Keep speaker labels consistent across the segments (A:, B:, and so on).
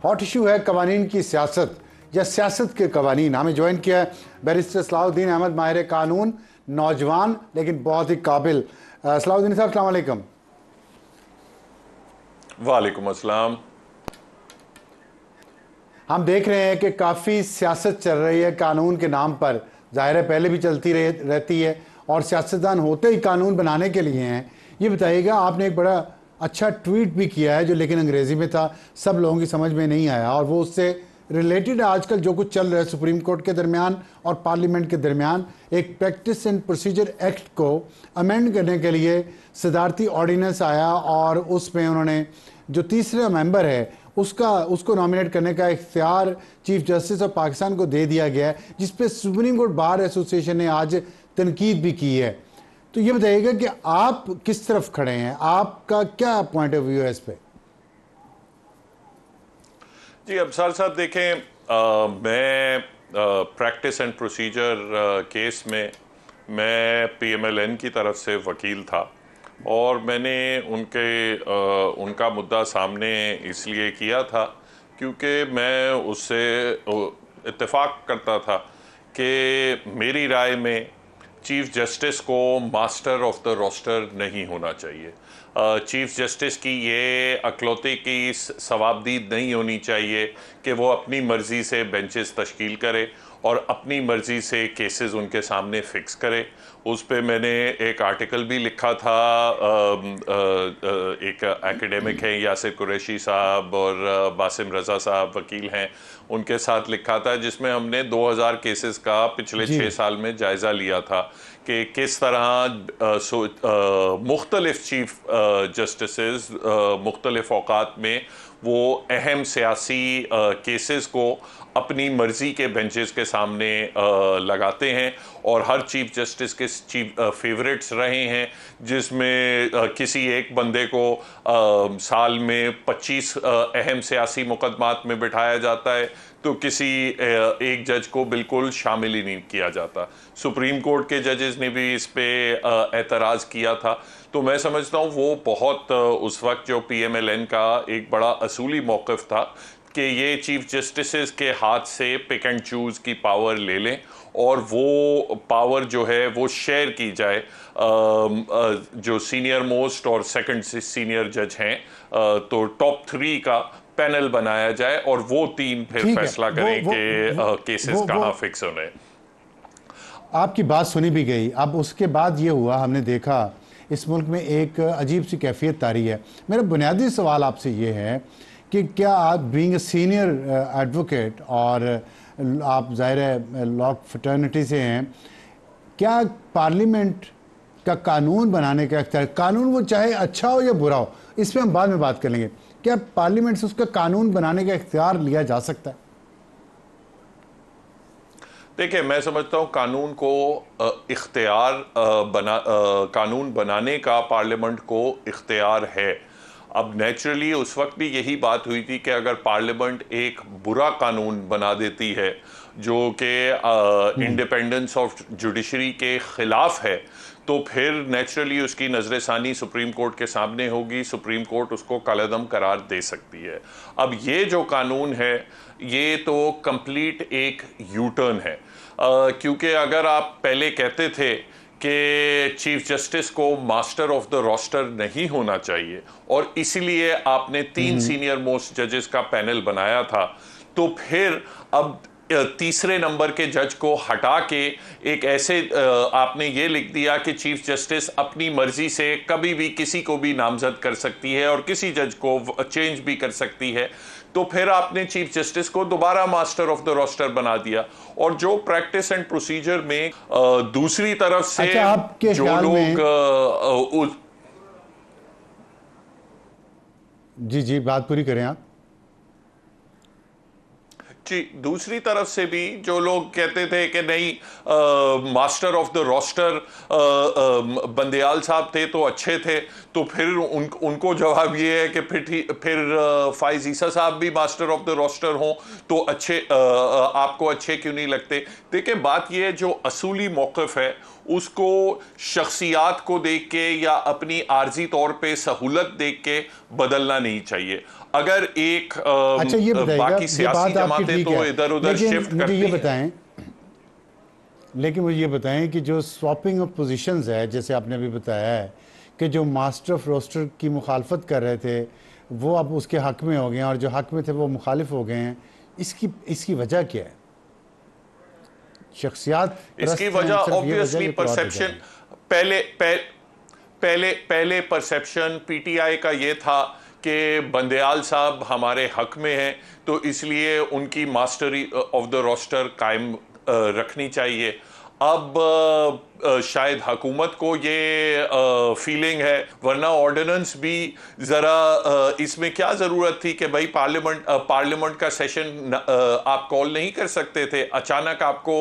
A: Hot issue है कवानीन की सियासत या सियासत के कवानीन। हमें ज्वाइन किया है बैरिस्टर सलाहुद्दीन अहमद, माहिर कानून, नौजवान लेकिन बहुत ही काबिल। सलाहुद्दीन साहब अस्सलाम वालेकुम।
B: वालेकुम अस्सलाम।
A: हम देख रहे हैं कि काफ़ी सियासत चल रही है कानून के नाम पर, ज़ाहिर है पहले भी चलती रहती है और सियासतदान होते ही कानून बनाने के लिए हैं। ये बताइएगा, आपने एक बड़ा अच्छा ट्वीट भी किया है जो लेकिन अंग्रेज़ी में था, सब लोगों की समझ में नहीं आया, और वो उससे रिलेटेड आजकल जो कुछ चल रहा है सुप्रीम कोर्ट के दरमियान और पार्लियामेंट के दरमियान, एक प्रैक्टिस एंड प्रोसीजर एक्ट को अमेंड करने के लिए सदारती ऑर्डिनेंस आया और उसमें उन्होंने जो तीसरा मेंबर है उसको नॉमिनेट करने का इख्तियार चीफ जस्टिस ऑफ पाकिस्तान को दे दिया गया है, जिस पे सुप्रीम कोर्ट बार एसोसिएशन ने आज तनकीद भी की है। तो ये बताइएगा कि आप किस तरफ खड़े हैं, आपका क्या पॉइंट ऑफ व्यू है इस पे?
B: जी अब्सार साहब देखें, मैं प्रैक्टिस एंड प्रोसीजर केस में मैं PMLN की तरफ से वकील था और मैंने उनका मुद्दा सामने इसलिए किया था क्योंकि मैं उससे इत्तेफाक करता था कि मेरी राय में चीफ जस्टिस को मास्टर ऑफ द रोस्टर नहीं होना चाहिए। चीफ जस्टिस की ये अकलौती की सवाबदीद नहीं होनी चाहिए कि वो अपनी मर्ज़ी से बेंचेस तश्कील करे और अपनी मर्ज़ी से केसेस उनके सामने फ़िक्स करे। उस पे मैंने एक आर्टिकल भी लिखा था, एक एकेडमिक है यासिर कुरैशी साहब और बासिम रज़ा साहब वकील हैं, उनके साथ लिखा था, जिसमें हमने 2000 केसेस का पिछले 6 साल में जायज़ा लिया था कि किस तरह मुख्तलिफ चीफ जस्टिसेस मुख्तलिफ औकात में वो अहम सियासी केसेस को अपनी मर्ज़ी के बेंचेस के सामने लगाते हैं और हर चीफ जस्टिस के फेवरेट्स रहे हैं, जिसमें किसी एक बंदे को साल में 25 अहम सियासी मुकदमात में बिठाया जाता है तो किसी एक जज को बिल्कुल शामिल ही नहीं किया जाता। सुप्रीम कोर्ट के जजेस ने भी इस पे एतराज़ किया था। तो मैं समझता हूँ वो बहुत उस वक्त जो PMLN का एक बड़ा असूली मौक़िफ़ था कि ये चीफ जस्टिसेस के हाथ से पिक एंड चूज़ की पावर ले लें और वो पावर जो है वो शेयर की जाए। जो सीनियर मोस्ट और सेकंड सीनियर जज हैं, तो टॉप 3 का पैनल बनाया जाए और वो 3 फिर फैसला करें कि केसेस कहाँ फिक्स होने।
A: आपकी बात सुनी भी गई। अब उसके बाद ये हुआ, हमने देखा इस मुल्क में एक अजीब सी कैफियत तारी है। मेरा बुनियादी सवाल आपसे ये है कि क्या आप बीइंग अ सीनियर एडवोकेट और आप ज़ाहिर है लॉ फ्रेटर्निटी से हैं, क्या पार्लियामेंट का कानून बनाने का इख्तियार, कानून वो चाहे अच्छा हो या बुरा हो, इस पर हम बाद में बात कर लेंगे, क्या पार्लियामेंट से उसका कानून बनाने का इख्तियार लिया जा सकता है?
B: देखिए, मैं समझता हूँ कानून को कानून बनाने का पार्लियामेंट को इख्तियार है। अब नेचुरली उस वक्त भी यही बात हुई थी कि अगर पार्लियामेंट एक बुरा कानून बना देती है जो कि इंडिपेंडेंस ऑफ जुडिशरी के ख़िलाफ़ है, तो फिर नेचुरली उसकी नज़रसानी सुप्रीम कोर्ट के सामने होगी, सुप्रीम कोर्ट उसको कलअदम करार दे सकती है। अब ये जो कानून है ये तो कंप्लीट एक यू टर्न है, क्योंकि अगर आप पहले कहते थे कि चीफ जस्टिस को मास्टर ऑफ द रोस्टर नहीं होना चाहिए और इसीलिए आपने 3 सीनियर मोस्ट जजेस का पैनल बनाया था, तो फिर अब तीसरे नंबर के जज को हटा के एक ऐसे आपने ये लिख दिया कि चीफ जस्टिस अपनी मर्जी से कभी भी किसी को भी नामजद कर सकती है और किसी जज को चेंज भी कर सकती है। तो फिर आपने चीफ जस्टिस को दोबारा मास्टर ऑफ द रोस्टर बना दिया। और जो प्रैक्टिस एंड प्रोसीजर में दूसरी तरफ से जो लोग
A: जी बात पूरी करें आप।
B: जी, दूसरी तरफ से भी जो लोग कहते थे कि नहीं master of the roster Bandial साहब थे तो अच्छे थे, तो फिर उनको जवाब ये है कि फिर फाइज ईसा साहब भी मास्टर ऑफ द रोस्टर हों तो अच्छे, आपको अच्छे क्यों नहीं लगते। देखिए, बात ये है जो असूली मौक़िफ़ है उसको शख्सियात को देख के या अपनी आर्जी तौर पे सहूलत देख के बदलना नहीं चाहिए। अगर एक
A: अच्छा ये बताइएगा,
B: बाकी
A: ये
B: सियासी
A: बात आपकी
B: जमातें
A: ठीक
B: तो
A: है,
B: इधर उधर
A: लेकिन
B: शिफ्ट
A: मुझे
B: करती
A: ये
B: हैं।
A: बताएं, लेकिन मुझे ये बताएं कि जो स्वैपिंग ऑफ पोजीशंस है, जैसे आपने अभी बताया है कि जो मास्टर ऑफ रोस्टर की मुखालफत कर रहे थे वो अब उसके हक में हो गए हैं, और जो हक में थे वो मुखालिफ हो गए हैं, इसकी इसकी वजह क्या है? शख्सियात
B: इसकी
A: परस्त हैं,
B: वजह
A: सिर्फ ये वजह है
B: ऑब्वियसली
A: कि कोई और वजह
B: परसेप्शन,
A: है?
B: पहले पहले पहले पहले परसेप्शन पीटीआई का ये था कि बंदयाल साहब हमारे हक में हैं, तो इसलिए उनकी मास्टरी ऑफ द रोस्टर कायम रखनी चाहिए। अब शायद हुकूमत को ये फीलिंग है, वरना ऑर्डिनेंस भी ज़रा इसमें क्या ज़रूरत थी कि भाई पार्लियामेंट का सेशन आप कॉल नहीं कर सकते थे, अचानक आपको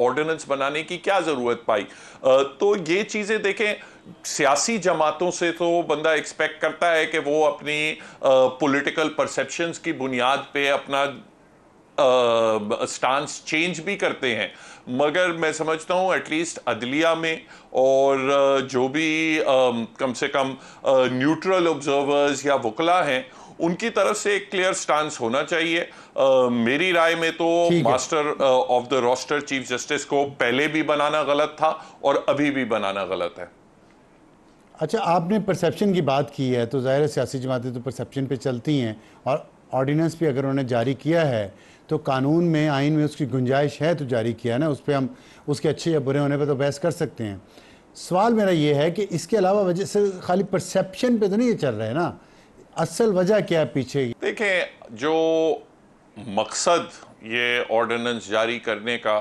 B: ऑर्डिनेंस बनाने की क्या ज़रूरत पाई? तो ये चीज़ें देखें, सियासी जमातों से तो बंदा एक्सपेक्ट करता है कि वो अपनी पॉलिटिकल परसेप्शंस की बुनियाद पे अपना स्टांस चेंज भी करते हैं, मगर मैं समझता हूं एटलीस्ट अदलिया में और जो भी कम से कम न्यूट्रल ऑब्जर्वर्स या वकला हैं, उनकी तरफ से एक क्लियर स्टांस होना चाहिए। मेरी राय में तो
A: ठीक है।
B: Master of the roster chief justice को पहले भी बनाना गलत था और अभी भी बनाना गलत है।
A: अच्छा, आपने परसेप्शन की बात की है, तो ज़ाहिर है सियासी जमातें तो परसेप्शन पे चलती हैं, और ऑर्डिनेंस भी अगर उन्होंने जारी किया है तो कानून में, आइन में उसकी गुंजाइश है तो जारी किया है ना, उस पर हम उसके अच्छे या बुरे होने पे तो बहस कर सकते हैं। सवाल मेरा ये है कि इसके अलावा वजह से खाली परसेप्शन पे तो नहीं ये चल रहा है ना, असल वजह क्या है पीछे?
B: देखें, जो मकसद ये ऑर्डिनेंस जारी करने का,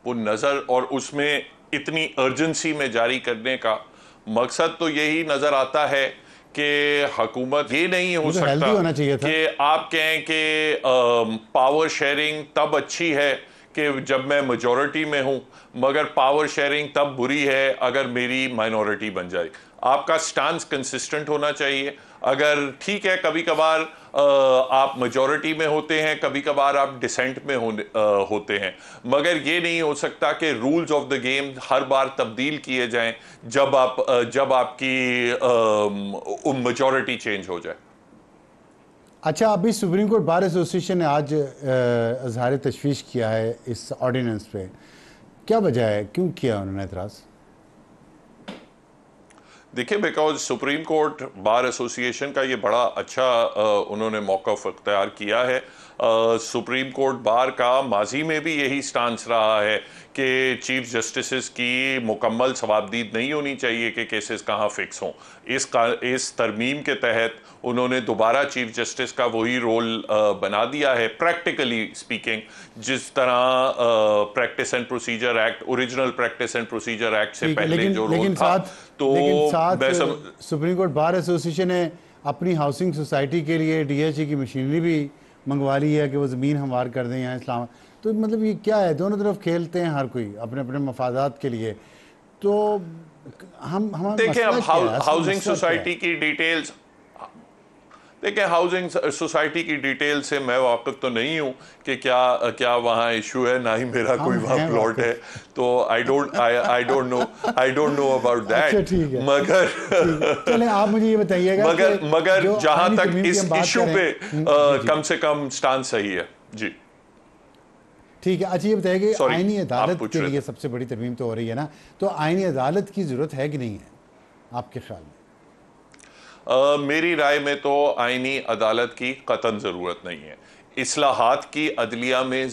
B: वो नज़र और उसमें इतनी अर्जेंसी में जारी करने का मकसद तो यही नज़र आता है कि हुकूमत, ये नहीं हो
A: तो
B: सकता
A: हेल्दी होना चाहिए था।
B: कि आप कहें कि पावर शेयरिंग तब अच्छी है कि जब मैं मेजॉरिटी में हूं, मगर पावर शेयरिंग तब बुरी है अगर मेरी माइनॉरिटी बन जाए। आपका स्टांस कंसिस्टेंट होना चाहिए। अगर ठीक है, कभी कभार आप मेजॉरिटी में होते हैं, कभी कभार आप डिसेंट में होते हैं, मगर ये नहीं हो सकता कि रूल्स ऑफ द गेम हर बार तब्दील किए जाएं जब आपकी मेजॉरिटी चेंज हो जाए।
A: अच्छा, अभी सुप्रीम कोर्ट बार एसोसिएशन ने आज इजहार तशवीश किया है इस ऑर्डिनेंस पे, क्या वजह है, क्यों किया उन्होंने एतराज़?
B: देखिए, because supreme court bar association का ये बड़ा अच्छा उन्होंने मौक़िफ़ इख्तियार किया है। सुप्रीम कोर्ट बार का माजी में भी यही स्टांस रहा है कि चीफ जस्टिस की मुकम्मल सवाबदीद नहीं होनी चाहिए कि केसेस कहाँ फिक्स हों। इस तरमीम के तहत उन्होंने दोबारा चीफ जस्टिस का वही रोल बना दिया है, प्रैक्टिकली स्पीकिंग, जिस तरह practice and procedure act, original practice and procedure act से पहले जो रोल था। तो
A: सुप्रीम कोर्ट बार एसोसिएशन ने अपनी हाउसिंग सोसाइटी के लिए डीएचई की मशीनरी भी मंगवा ली है कि वो ज़मीन हमवार कर दें यहाँ इस्लाम। तो मतलब ये क्या है, दोनों तरफ खेलते हैं हर कोई अपने अपने मफादात के लिए। तो हम
B: देखिए, अब हाउसिंग सोसाइटी की डिटेल्स, देखिए हाउसिंग सोसाइटी की डिटेल से मैं वाकिफ तो नहीं हूँ कि क्या वहाँ इशू है, ना ही मेरा कोई वहाँ प्लॉट है, तो I don't know about that. मगर
A: चलें, आप मुझे ये बताइएगा,
B: मगर जहाँ तक इस इशू पे कम से कम स्टांस सही है। जी
A: ठीक है। अच्छा, ये बताइए कि आईनी अदालत के लिए सबसे बड़ी तरमीम तो हो रही है ना, तो आईनी अदालत की जरूरत है कि नहीं है आपके ख्याल में?
B: मेरी राय में तो आईनी अदालत की कतन ज़रूरत नहीं है। इस्लाहात की अदलिया में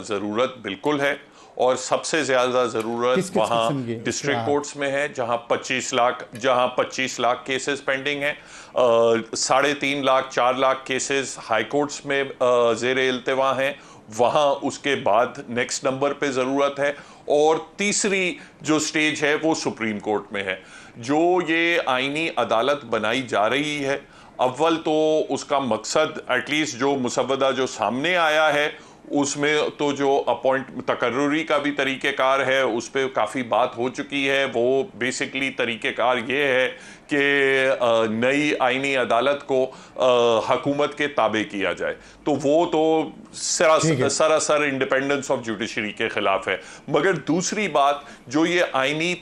B: ज़रूरत बिल्कुल है, और सबसे ज़्यादा ज़रूरत वहाँ डिस्ट्रिक्ट कोर्ट्स में है, जहाँ 25 लाख केसेस पेंडिंग हैं। 3.5 lakh 4 lakh cases high courts में ज़ेरे इल्तिवा हैं। वहाँ उसके बाद नेक्स्ट नंबर पे ज़रूरत है, और तीसरी जो स्टेज है वो सुप्रीम कोर्ट में है। जो ये आईनी अदालत बनाई जा रही है, अव्वल तो उसका मकसद, एटलीस्ट जो मुसव्वदा जो सामने आया है उसमें तो जो तकर्रुरी का भी तरीक़ेकार है उस पर काफ़ी बात हो चुकी है। वो बेसिकली तरीक़ेकार ये है कि नई आईनी अदालत को हुकूमत के ताबे किया जाए, तो वो तो सरासर इंडिपेंडेंस ऑफ जुडिशरी के खिलाफ है। मगर दूसरी बात, जो ये आईनी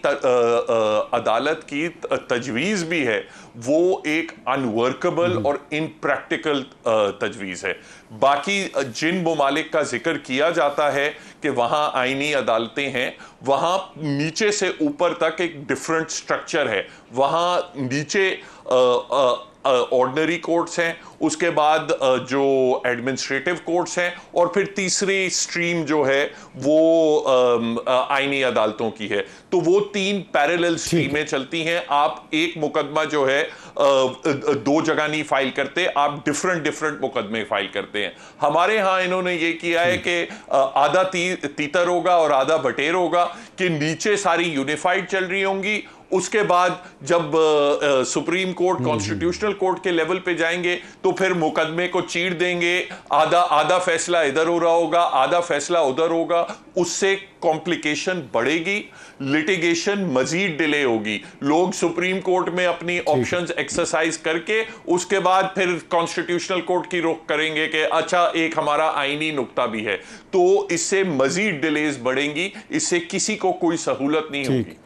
B: अदालत की तजवीज़ भी है, वो एक अनवर्कबल और इनप्रैक्टिकल तजवीज़ है। बाकी जिन ममालिक का जिक्र किया जाता है कि वहाँ आईनी अदालतें हैं, वहाँ नीचे से ऊपर तक एक डिफरेंट स्ट्रक्चर है। वहाँ नीचे ऑर्डिनरी कोर्ट्स हैं, उसके बाद जो एडमिनिस्ट्रेटिव कोर्ट्स हैं, और फिर तीसरी स्ट्रीम जो है वो आईनी अदालतों की है। तो वो 3 पैरेलल स्ट्रीमें चलती हैं। आप एक मुकदमा जो है 2 जगह नहीं फाइल करते, आप डिफरेंट मुकदमे फाइल करते हैं। हमारे यहाँ इन्होंने ये किया है कि आधा तीतर होगा और आधा बटेर होगा, कि नीचे सारी यूनिफाइड चल रही होंगी, उसके बाद जब सुप्रीम कोर्ट कॉन्स्टिट्यूशनल कोर्ट के लेवल पे जाएंगे तो फिर मुकदमे को चीर देंगे, आधा फैसला इधर हो रहा होगा, आधा फैसला उधर होगा। उससे कॉम्प्लिकेशन बढ़ेगी, लिटिगेशन मजीद डिले होगी। लोग सुप्रीम कोर्ट में अपनी ऑप्शंस एक्सरसाइज करके उसके बाद फिर कॉन्स्टिट्यूशनल कोर्ट की रुख करेंगे कि अच्छा एक हमारा आईनी नुक्ता भी है। तो इससे मजीद डिलेज बढ़ेंगी, इससे किसी को कोई सहूलत नहीं होगी।